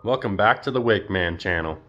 Welcome back to the Wake Man channel.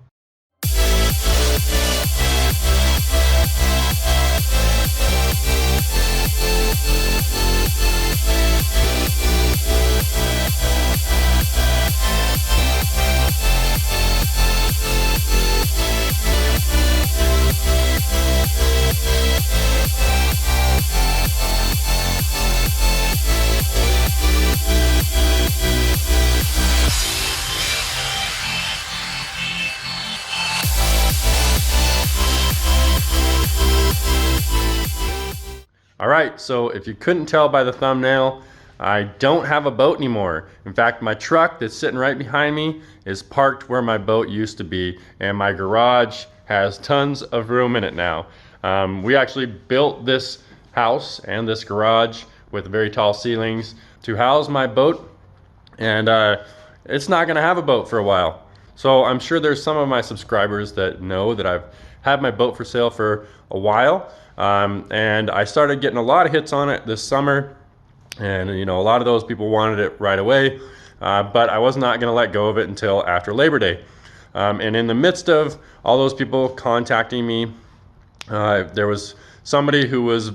All right, so if you couldn't tell by the thumbnail, I don't have a boat anymore. In fact, my truck that's sitting right behind me is parked where my boat used to be, and my garage has tons of room in it now. We actually built this house and this garage with very tall ceilings to house my boat, and it's not gonna have a boat for a while. So I'm sure there's some of my subscribers that know that I've had my boat for sale for a while. And I started getting a lot of hits on it this summer, and a lot of those people wanted it right away, but I was not going to let go of it until after Labor Day. And in the midst of all those people contacting me, there was somebody who was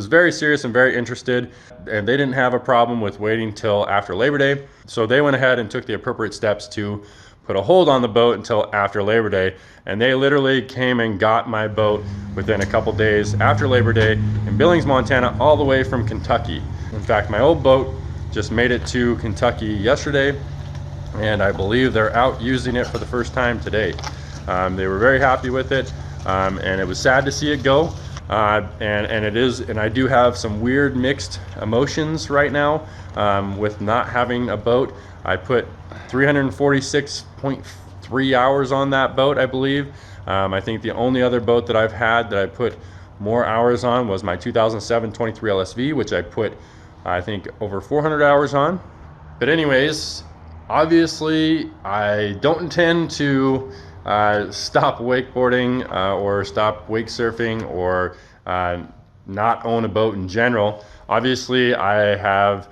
very serious and very interested, and they didn't have a problem with waiting till after Labor Day, so they went ahead and took the appropriate steps to put a hold on the boat until after Labor Day, and they literally came and got my boat within a couple days after Labor Day in Billings, Montana, all the way from Kentucky. In fact, my old boat just made it to Kentucky yesterday, and I believe they're out using it for the first time today. They were very happy with it, and it was sad to see it go. And I do have some weird mixed emotions right now with not having a boat. I put 346.3 hours on that boat, I believe. I think the only other boat that I've had that I put more hours on was my 2007 23 LSV, which I put, I think, over 400 hours on. But anyways, obviously, I don't intend to stop wakeboarding or stop wake surfing or not own a boat in general. Obviously, I have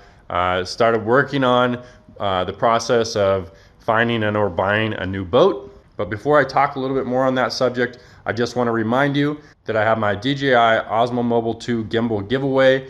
started working on the process of finding and or buying a new boat. But before I talk a little bit more on that subject, I just want to remind you that I have my DJI Osmo Mobile 2 gimbal giveaway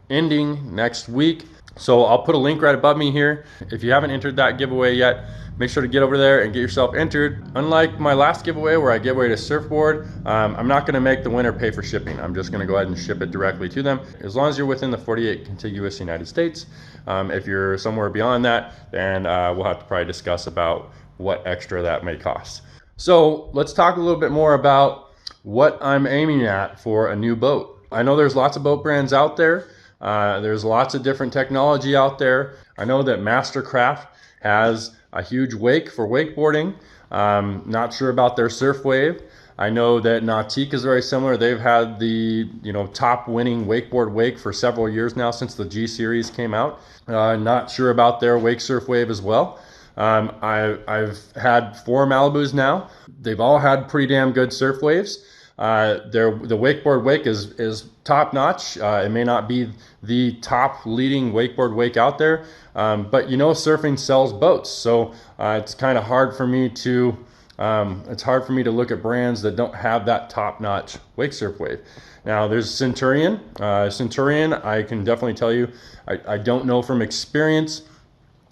ending next week. So I'll put a link right above me here. If you haven't entered that giveaway yet, make sure to get over there and get yourself entered. Unlike my last giveaway where I gave away a surfboard, I'm not going to make the winner pay for shipping. I'm just going to go ahead and ship it directly to them, as long as you're within the 48 contiguous United States. If you're somewhere beyond that, then we'll have to probably discuss about what extra that may cost. So let's talk a little bit more about what I'm aiming at for a new boat. I know there's lots of boat brands out there. There's lots of different technology out there. I know that Mastercraft has a huge wake for wakeboarding. Not sure about their surf wave. I know that Nautique is very similar. They've had the top winning wakeboard wake for several years now, since the G series came out. Not sure about their wake surf wave as well. I've had 4 Malibus now. They've all had pretty damn good surf waves. The wakeboard wake is top notch. It may not be the top leading wakeboard wake out there, but surfing sells boats, so it's kind of hard for me to look at brands that don't have that top notch wake surf wave. Now there's Centurion. Centurion, I can definitely tell you, I don't know from experience,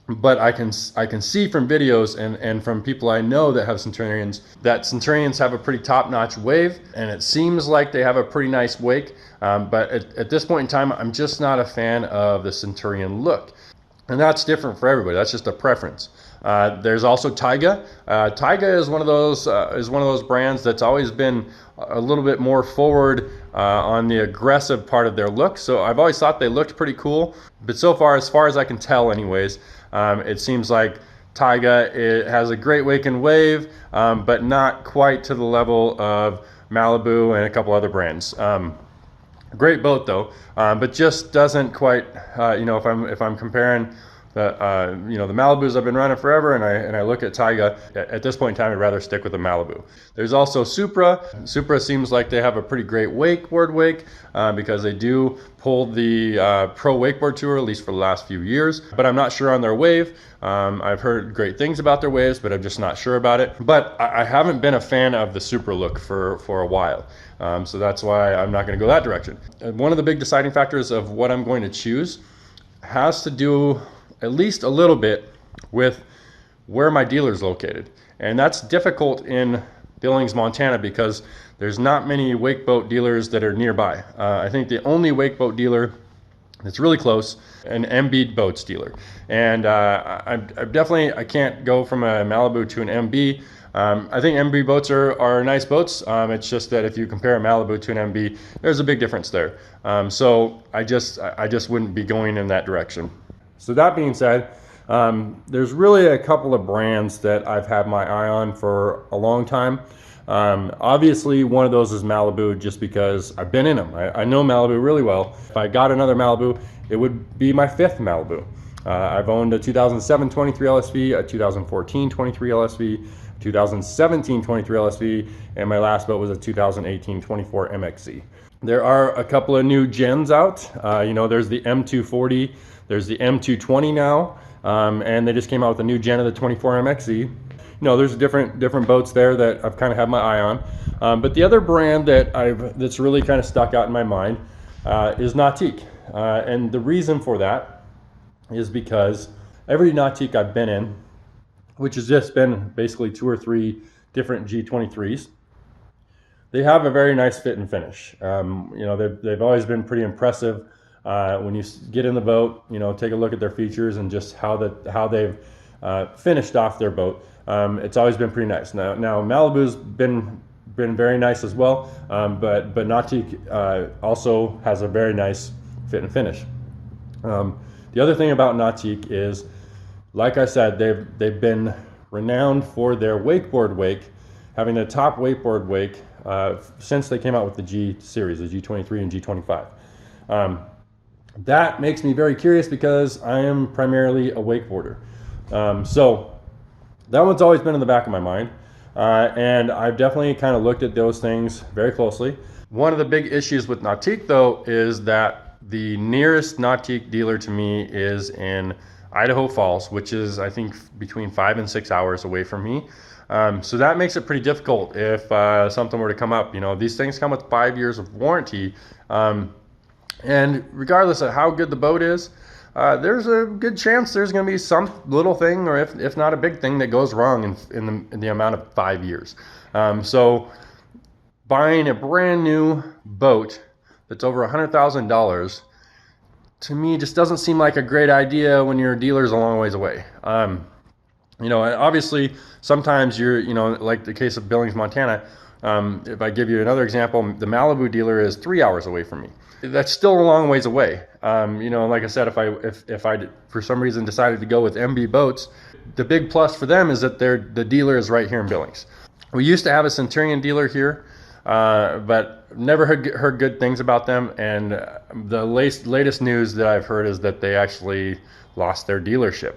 but I can see from videos and from people I know that have Centurions, that Centurions have a pretty top-notch wave, and it seems like they have a pretty nice wake, but at this point in time, I'm just not a fan of the Centurion look. And that's different for everybody. That's just a preference. There's also Taiga. Taiga is one of those brands that's always been a little bit more forward on the aggressive part of their look. So I've always thought they looked pretty cool. But so far as I can tell anyways, it seems like Taiga, it has a great wake and wave, but not quite to the level of Malibu and a couple other brands. Great boat though, but just doesn't quite, if I'm comparing the Malibus I've been running forever, and I look at Taiga. At this point in time, I'd rather stick with the Malibu. There's also Supra. Supra seems like they have a pretty great wakeboard wake because they do pull the Pro Wakeboard Tour, at least for the last few years. But I'm not sure on their wave. I've heard great things about their waves, but I'm just not sure about it. But I haven't been a fan of the Supra look for a while. So that's why I'm not going to go that direction. One of the big deciding factors of what I'm going to choose has to do at least a little bit with where my dealer is located. And that's difficult in Billings, Montana, because there's not many wake boat dealers that are nearby. I think the only wake boat dealer that's really close, an MB Boats dealer. And I can't go from a Malibu to an MB. I think MB boats are nice boats. It's just that if you compare a Malibu to an MB, there's a big difference there. So I just wouldn't be going in that direction. So that being said, there's really a couple of brands that I've had my eye on for a long time. Obviously, one of those is Malibu, just because I've been in them. I know Malibu really well. If I got another Malibu, it would be my fifth Malibu. I've owned a 2007 23 LSV, a 2014 23 LSV, 2017 23 LSV, and my last boat was a 2018 24 MXZ. There are a couple of new gens out. There's the M240, there's the M220 now, and they just came out with a new gen of the 24 MXZ. There's different boats there that I've kind of had my eye on. But the other brand that's really kind of stuck out in my mind is Nautique. And the reason for that is because every Nautique I've been in, which has just been basically 2 or 3 different G23s, they have a very nice fit and finish. They've always been pretty impressive. When you get in the boat, take a look at their features and just how they've finished off their boat. It's always been pretty nice. Now Malibu's been very nice as well, but Nautique also has a very nice fit and finish. The other thing about Nautique is, like I said, they've been renowned for their wakeboard wake, having the top wakeboard wake since they came out with the G series, the G23 and G25. That makes me very curious because I am primarily a wakeboarder. So that one's always been in the back of my mind. And I've definitely kind of looked at those things very closely. One of the big issues with Nautique, though, is that the nearest Nautique dealer to me is in Idaho Falls, which is, I think, between 5 and 6 hours away from me. So that makes it pretty difficult if something were to come up. These things come with 5 years of warranty. And regardless of how good the boat is, there's a good chance there's going to be some little thing, or if not a big thing, that goes wrong in the amount of 5 years. So buying a brand new boat that's over $100,000, to me, just doesn't seem like a great idea when your dealer's a long ways away. Obviously, sometimes like the case of Billings, Montana. If I give you another example, the Malibu dealer is 3 hours away from me. That's still a long ways away. Like I said, if I for some reason decided to go with MB Boats, the big plus for them is that the dealer is right here in Billings. We used to have a Centurion dealer here, but never heard good things about them. And the latest news that I've heard is that they actually lost their dealership.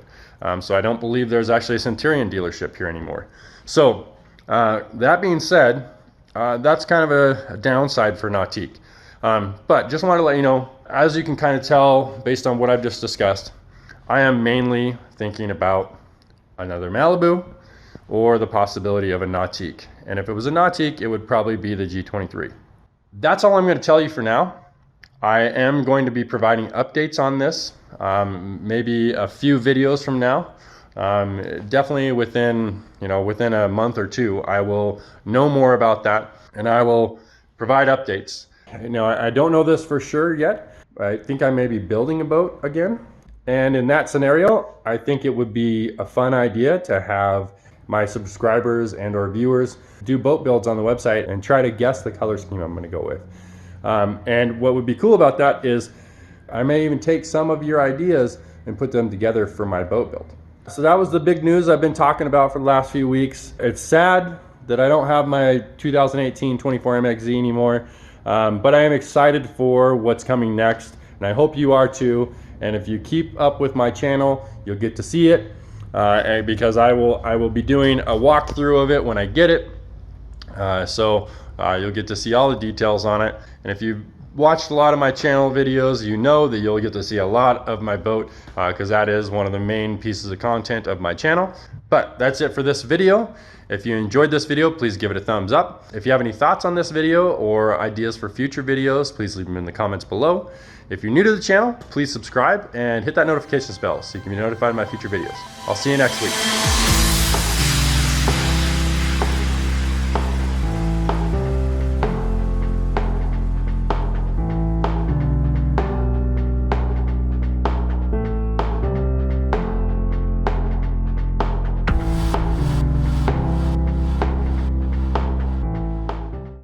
So I don't believe there's actually a Centurion dealership here anymore. So that being said, that's kind of a downside for Nautique. But just wanted to let you know, as you can kind of tell based on what I've just discussed, I am mainly thinking about another Malibu or the possibility of a Nautique. And if it was a Nautique, it would probably be the G23. That's all I'm going to tell you for now. I am going to be providing updates on this, maybe a few videos from now. Definitely within a month or two, I will know more about that and I will provide updates. I don't know this for sure yet. I think I may be building a boat again. And in that scenario, I think it would be a fun idea to have my subscribers and or viewers do boat builds on the website and try to guess the color scheme I'm going to go with. And what would be cool about that is I may even take some of your ideas and put them together for my boat build. So that was the big news I've been talking about for the last few weeks. It's sad that I don't have my 2018 24 MXZ anymore, but I am excited for what's coming next, and I hope you are too. And if you keep up with my channel, you'll get to see it because I will be doing a walkthrough of it when I get it. So you'll get to see all the details on it. And if you've watched a lot of my channel videos, you know that you'll get to see a lot of my boat because that is one of the main pieces of content of my channel. But that's it for this video. If you enjoyed this video, please give it a thumbs up. If you have any thoughts on this video or ideas for future videos, please leave them in the comments below. If you're new to the channel, please subscribe and hit that notifications bell so you can be notified of my future videos. I'll see you next week.